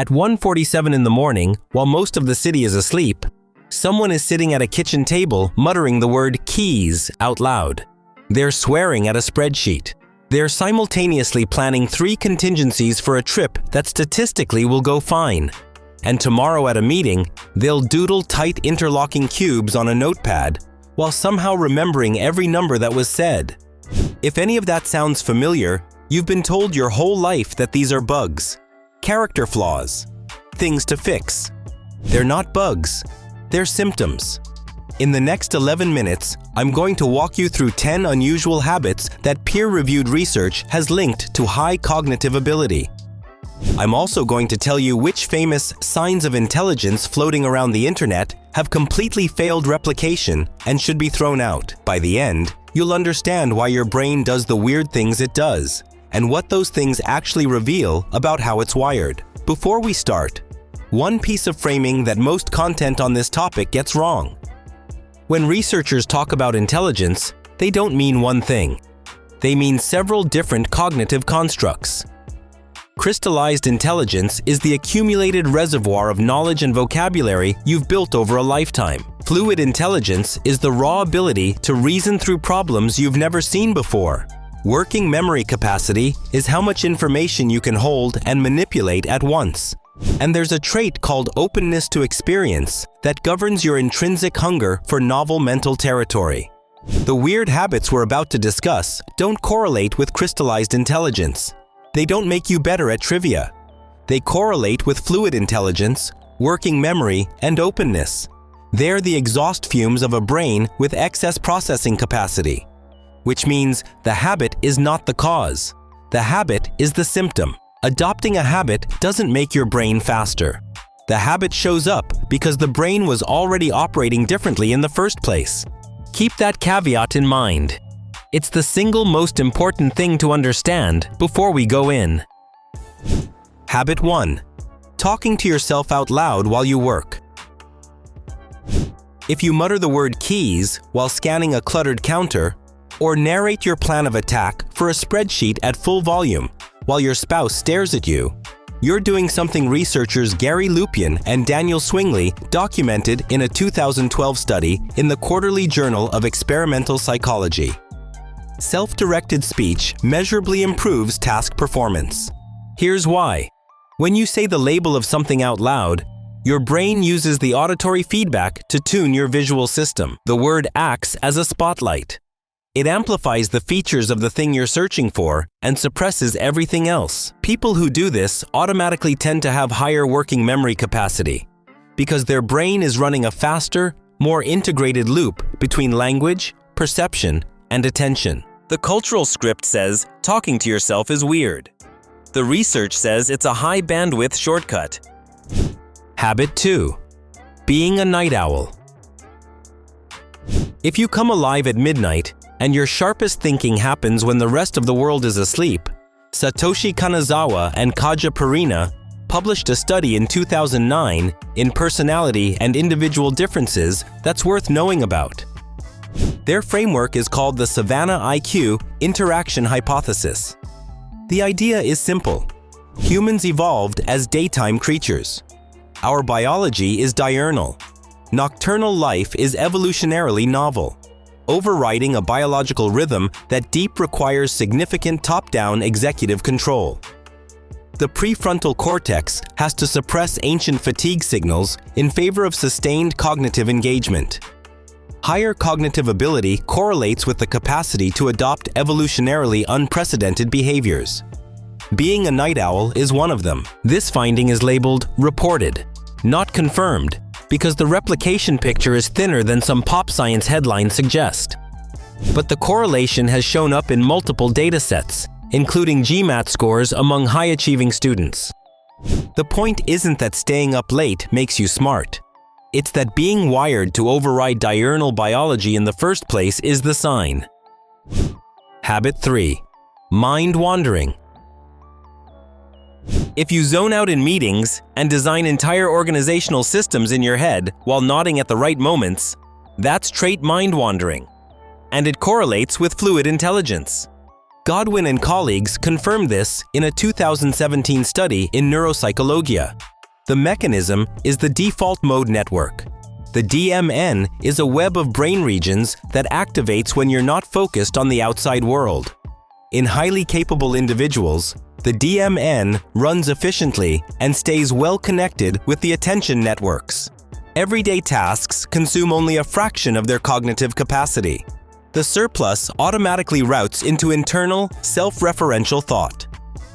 At 1:47 in the morning, while most of the city is asleep, someone is sitting at a kitchen table muttering the word keys out loud. They're swearing at a spreadsheet. They're simultaneously planning 3 contingencies for a trip that statistically will go fine. And tomorrow at a meeting, they'll doodle tight interlocking cubes on a notepad while somehow remembering every number that was said. If any of that sounds familiar, you've been told your whole life that these are bugs, character flaws, things to fix. They're not bugs, they're symptoms. In the next 11 minutes, I'm going to walk you through 10 unusual habits that peer-reviewed research has linked to high cognitive ability. I'm also going to tell you which famous signs of intelligence floating around the internet have completely failed replication and should be thrown out. By the end, you'll understand why your brain does the weird things it does, and what those things actually reveal about how it's wired. Before we start, one piece of framing that most content on this topic gets wrong. When researchers talk about intelligence, they don't mean one thing. They mean several different cognitive constructs. Crystallized intelligence is the accumulated reservoir of knowledge and vocabulary you've built over a lifetime. Fluid intelligence is the raw ability to reason through problems you've never seen before. Working memory capacity is how much information you can hold and manipulate at once. And there's a trait called openness to experience that governs your intrinsic hunger for novel mental territory. The weird habits we're about to discuss don't correlate with crystallized intelligence. They don't make you better at trivia. They correlate with fluid intelligence, working memory, and openness. They're the exhaust fumes of a brain with excess processing capacity. Which means the habit is not the cause. The habit is the symptom. Adopting a habit doesn't make your brain faster. The habit shows up because the brain was already operating differently in the first place. Keep that caveat in mind. It's the single most important thing to understand before we go in. Habit 1. Talking to yourself out loud while you work. If you mutter the word keys while scanning a cluttered counter, or narrate your plan of attack for a spreadsheet at full volume while your spouse stares at you, you're doing something researchers Gary Lupien and Daniel Swingley documented in a 2012 study in the Quarterly Journal of Experimental Psychology. Self-directed speech measurably improves task performance. Here's why. When you say the label of something out loud, your brain uses the auditory feedback to tune your visual system. The word acts as a spotlight. It amplifies the features of the thing you're searching for and suppresses everything else. People who do this automatically tend to have higher working memory capacity because their brain is running a faster, more integrated loop between language, perception, and attention. The cultural script says talking to yourself is weird. The research says it's a high bandwidth shortcut. Habit 2. Being a night owl. If you come alive at midnight and your sharpest thinking happens when the rest of the world is asleep, Satoshi Kanazawa and Kaja Perina published a study in 2009 in Personality and Individual Differences that's worth knowing about. Their framework is called the Savannah IQ Interaction Hypothesis. The idea is simple. Humans evolved as daytime creatures. Our biology is diurnal. Nocturnal life is evolutionarily novel, overriding a biological rhythm that deep requires significant top-down executive control. The prefrontal cortex has to suppress ancient fatigue signals in favor of sustained cognitive engagement. Higher cognitive ability correlates with the capacity to adopt evolutionarily unprecedented behaviors. Being a night owl is one of them. This finding is labeled reported, not confirmed, because the replication picture is thinner than some pop science headlines suggest. But the correlation has shown up in multiple data sets, including GMAT scores among high-achieving students. The point isn't that staying up late makes you smart. It's that being wired to override diurnal biology in the first place is the sign. Habit 3. Mind wandering. If you zone out in meetings and design entire organizational systems in your head while nodding at the right moments, that's trait mind wandering. And it correlates with fluid intelligence. Godwin and colleagues confirmed this in a 2017 study in Neuropsychologia. The mechanism is the default mode network. The DMN is a web of brain regions that activates when you're not focused on the outside world. In highly capable individuals, the DMN runs efficiently and stays well connected with the attention networks. Everyday tasks consume only a fraction of their cognitive capacity. The surplus automatically routes into internal, self-referential thought.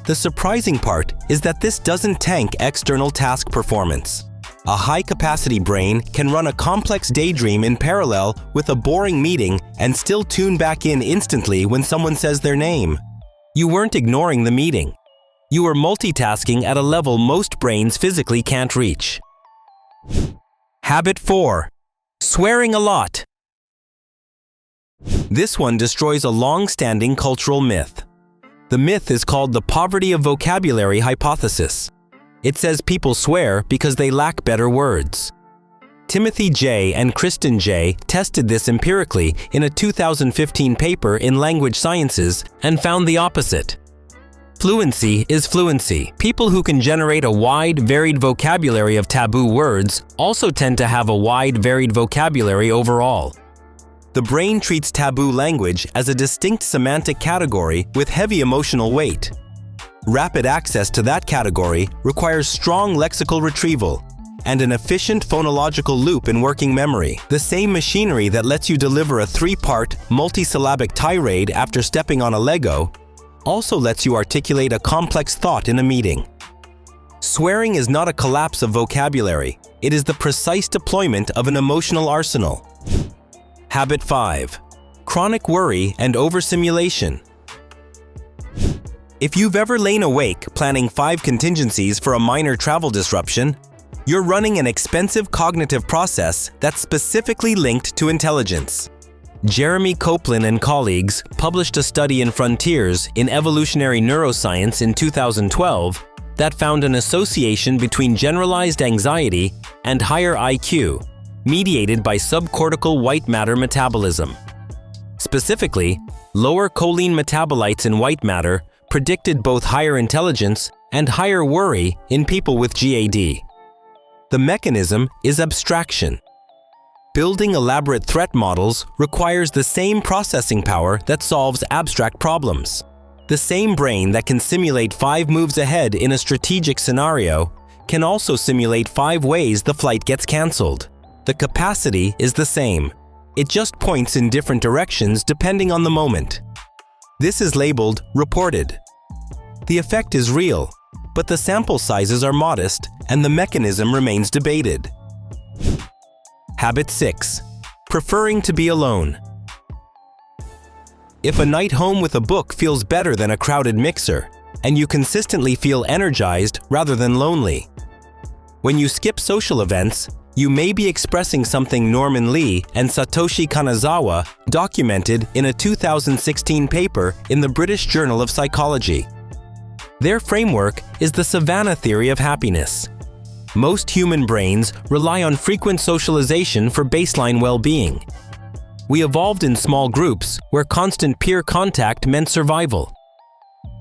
The surprising part is that this doesn't tank external task performance. A high-capacity brain can run a complex daydream in parallel with a boring meeting and still tune back in instantly when someone says their name. You weren't ignoring the meeting. You were multitasking at a level most brains physically can't reach. Habit 4. Swearing a lot. This one destroys a long-standing cultural myth. The myth is called the poverty of vocabulary hypothesis. It says people swear because they lack better words. Timothy J. and Kristen J. tested this empirically in a 2015 paper in Language Sciences and found the opposite. Fluency is fluency. People who can generate a wide, varied vocabulary of taboo words also tend to have a wide, varied vocabulary overall. The brain treats taboo language as a distinct semantic category with heavy emotional weight. Rapid access to that category requires strong lexical retrieval and an efficient phonological loop in working memory. The same machinery that lets you deliver a 3-part, multisyllabic tirade after stepping on a Lego also lets you articulate a complex thought in a meeting. Swearing is not a collapse of vocabulary. It is the precise deployment of an emotional arsenal. Habit 5. Chronic worry and overstimulation. If you've ever lain awake planning 5 contingencies for a minor travel disruption, you're running an expensive cognitive process that's specifically linked to intelligence. Jeremy Copeland and colleagues published a study in Frontiers in Evolutionary Neuroscience in 2012 that found an association between generalized anxiety and higher IQ, mediated by subcortical white matter metabolism. Specifically, lower choline metabolites in white matter predicted both higher intelligence and higher worry in people with GAD. The mechanism is abstraction. Building elaborate threat models requires the same processing power that solves abstract problems. The same brain that can simulate 5 moves ahead in a strategic scenario can also simulate 5 ways the flight gets cancelled. The capacity is the same. It just points in different directions depending on the moment. This is labeled reported. The effect is real, but the sample sizes are modest and the mechanism remains debated. Habit 6. Preferring to be alone. If a night home with a book feels better than a crowded mixer, and you consistently feel energized rather than lonely. When you skip social events, you may be expressing something Norman Lee and Satoshi Kanazawa documented in a 2016 paper in the British Journal of Psychology. Their framework is the Savannah theory of happiness. Most human brains rely on frequent socialization for baseline well-being. We evolved in small groups where constant peer contact meant survival.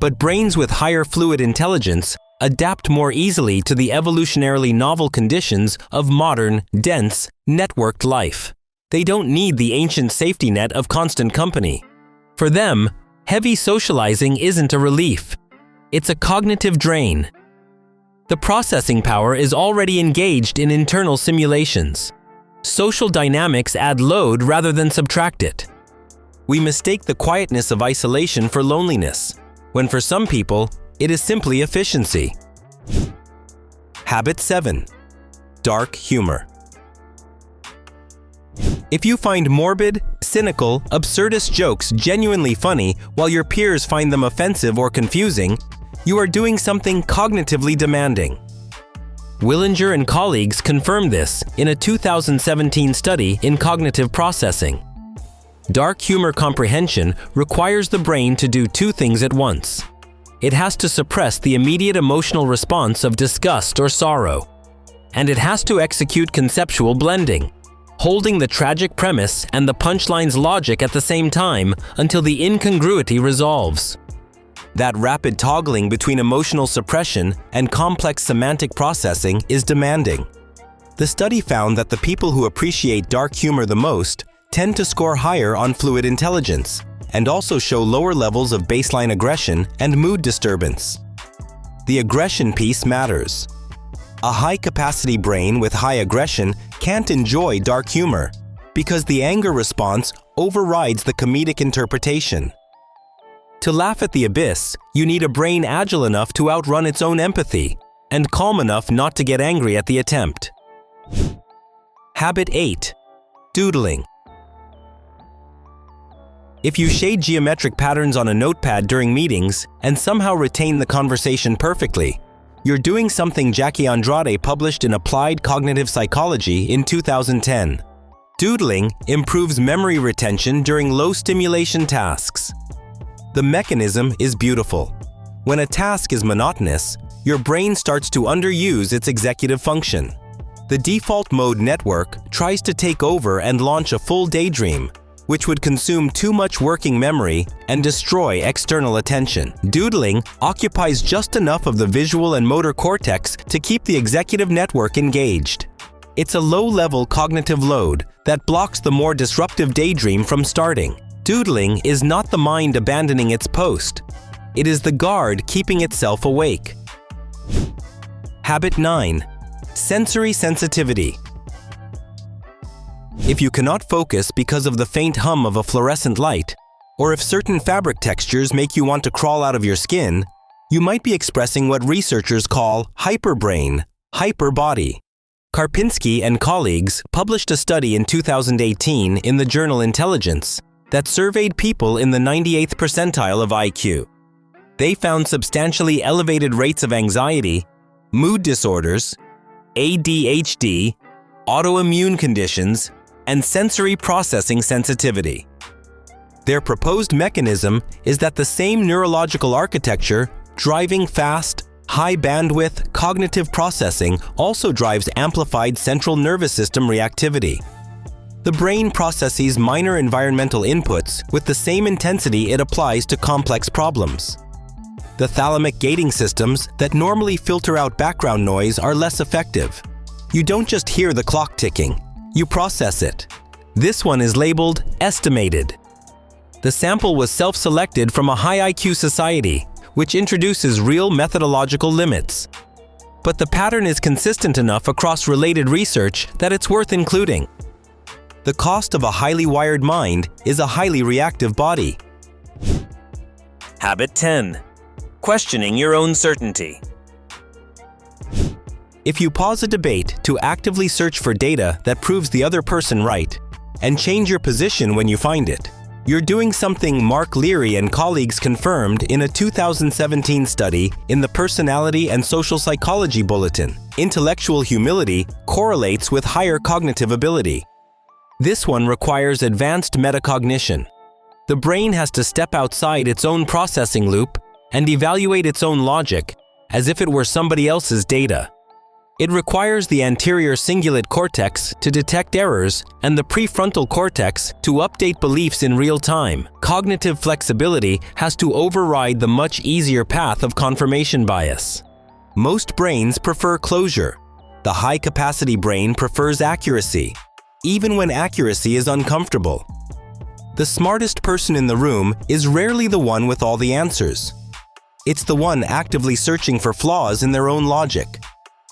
But brains with higher fluid intelligence adapt more easily to the evolutionarily novel conditions of modern, dense, networked life. They don't need the ancient safety net of constant company. For them, heavy socializing isn't a relief. It's a cognitive drain. The processing power is already engaged in internal simulations. Social dynamics add load rather than subtract it. We mistake the quietness of isolation for loneliness, when for some people, it is simply efficiency. Habit 7. Dark humor. If you find morbid, cynical, absurdist jokes genuinely funny while your peers find them offensive or confusing, you are doing something cognitively demanding. Willinger and colleagues confirmed this in a 2017 study in cognitive processing. Dark humor comprehension requires the brain to do 2 things at once. It has to suppress the immediate emotional response of disgust or sorrow, and it has to execute conceptual blending, holding the tragic premise and the punchline's logic at the same time until the incongruity resolves. That rapid toggling between emotional suppression and complex semantic processing is demanding. The study found that the people who appreciate dark humor the most tend to score higher on fluid intelligence and also show lower levels of baseline aggression and mood disturbance. The aggression piece matters. A high-capacity brain with high aggression can't enjoy dark humor because the anger response overrides the comedic interpretation. To laugh at the abyss, you need a brain agile enough to outrun its own empathy and calm enough not to get angry at the attempt. Habit 8. Doodling. If you shade geometric patterns on a notepad during meetings and somehow retain the conversation perfectly, you're doing something Jackie Andrade published in Applied Cognitive Psychology in 2010. Doodling improves memory retention during low-stimulation tasks. The mechanism is beautiful. When a task is monotonous, your brain starts to underuse its executive function. The default mode network tries to take over and launch a full daydream, which would consume too much working memory and destroy external attention. Doodling occupies just enough of the visual and motor cortex to keep the executive network engaged. It's a low-level cognitive load that blocks the more disruptive daydream from starting. Doodling is not the mind abandoning its post. It is the guard keeping itself awake. Habit 9. Sensory sensitivity. If you cannot focus because of the faint hum of a fluorescent light, or if certain fabric textures make you want to crawl out of your skin, you might be expressing what researchers call hyperbrain, hyperbody. Karpinski and colleagues published a study in 2018 in the journal Intelligence that surveyed people in the 98th percentile of IQ. They found substantially elevated rates of anxiety, mood disorders, ADHD, autoimmune conditions, and sensory processing sensitivity. Their proposed mechanism is that the same neurological architecture driving fast, high-bandwidth cognitive processing also drives amplified central nervous system reactivity. The brain processes minor environmental inputs with the same intensity it applies to complex problems. The thalamic gating systems that normally filter out background noise are less effective. You don't just hear the clock ticking, you process it. This one is labeled estimated. The sample was self-selected from a high IQ society, which introduces real methodological limits. But the pattern is consistent enough across related research that it's worth including. The cost of a highly wired mind is a highly reactive body. Habit 10. Questioning your own certainty. If you pause a debate to actively search for data that proves the other person right, and change your position when you find it, you're doing something Mark Leary and colleagues confirmed in a 2017 study in the Personality and Social Psychology Bulletin. Intellectual humility correlates with higher cognitive ability. This one requires advanced metacognition. The brain has to step outside its own processing loop and evaluate its own logic as if it were somebody else's data. It requires the anterior cingulate cortex to detect errors and the prefrontal cortex to update beliefs in real time. Cognitive flexibility has to override the much easier path of confirmation bias. Most brains prefer closure. The high-capacity brain prefers accuracy, even when accuracy is uncomfortable. The smartest person in the room is rarely the one with all the answers. It's the one actively searching for flaws in their own logic.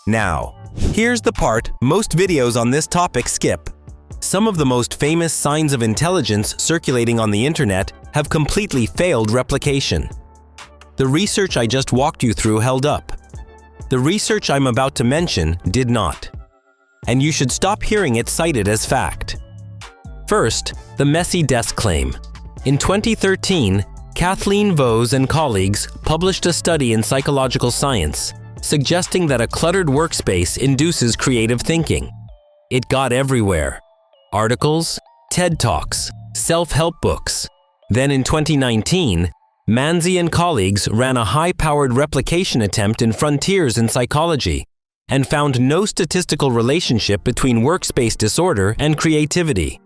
Now, here's the part most videos on this topic skip. Some of the most famous signs of intelligence circulating on the internet have completely failed replication. The research I just walked you through held up. The research I'm about to mention did not. And you should stop hearing it cited as fact. First, the messy desk claim. In 2013, Kathleen Vose and colleagues published a study in Psychological Science suggesting that a cluttered workspace induces creative thinking. It got everywhere. Articles, TED Talks, self-help books. Then in 2019, Manzi and colleagues ran a high-powered replication attempt in Frontiers in Psychology and found no statistical relationship between workspace disorder and creativity.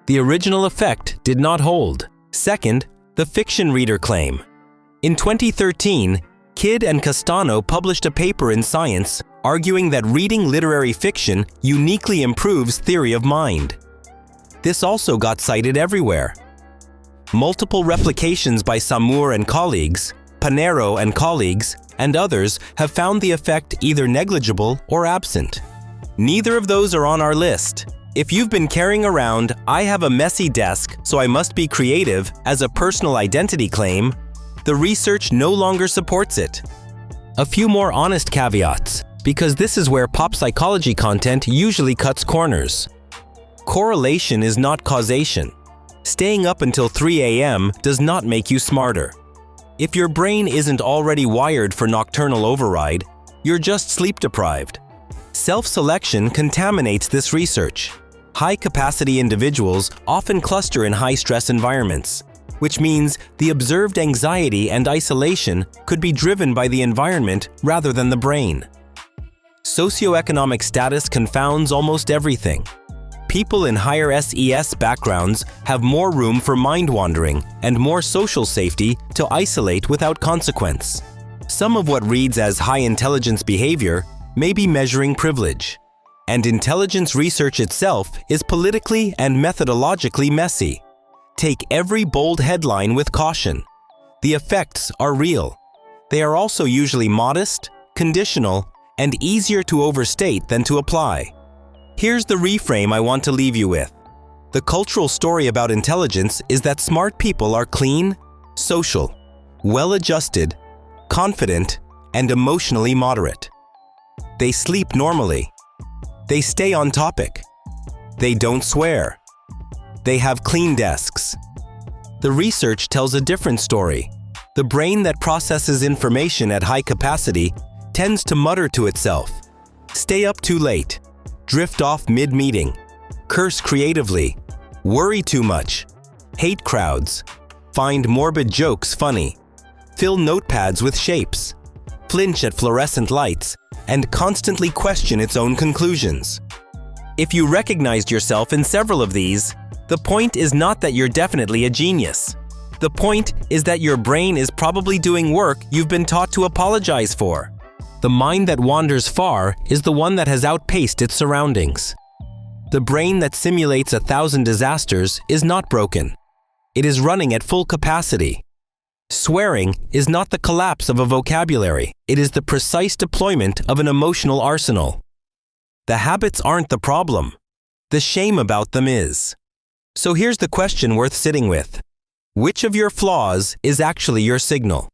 The original effect did not hold. Second, the fiction reader claim. In 2013, Kidd and Castano published a paper in Science arguing that reading literary fiction uniquely improves theory of mind. This also got cited everywhere. Multiple replications by Samur and colleagues, Panero and colleagues, and others have found the effect either negligible or absent. Neither of those are on our list. If you've been carrying around "I have a messy desk, so I must be creative" as a personal identity claim, the research no longer supports it. A few more honest caveats, because this is where pop psychology content usually cuts corners. Correlation is not causation. Staying up until 3 a.m. does not make you smarter. If your brain isn't already wired for nocturnal override, you're just sleep-deprived. Self-selection contaminates this research. High-capacity individuals often cluster in high-stress environments, which means the observed anxiety and isolation could be driven by the environment rather than the brain. Socioeconomic status confounds almost everything. People in higher SES backgrounds have more room for mind-wandering and more social safety to isolate without consequence. Some of what reads as high-intelligence behavior may be measuring privilege. And intelligence research itself is politically and methodologically messy. Take every bold headline with caution. The effects are real. They are also usually modest, conditional, and easier to overstate than to apply. Here's the reframe I want to leave you with. The cultural story about intelligence is that smart people are clean, social, well-adjusted, confident, and emotionally moderate. They sleep normally. They stay on topic. They don't swear. They have clean desks. The research tells a different story. The brain that processes information at high capacity tends to mutter to itself, stay up too late, drift off mid-meeting, curse creatively, worry too much, hate crowds, find morbid jokes funny, fill notepads with shapes, flinch at fluorescent lights, and constantly question its own conclusions. If you recognized yourself in several of these, the point is not that you're definitely a genius. The point is that your brain is probably doing work you've been taught to apologize for. The mind that wanders far is the one that has outpaced its surroundings. The brain that simulates 1,000 disasters is not broken. It is running at full capacity. Swearing is not the collapse of a vocabulary. It is the precise deployment of an emotional arsenal. The habits aren't the problem. The shame about them is. So here's the question worth sitting with. Which of your flaws is actually your signal?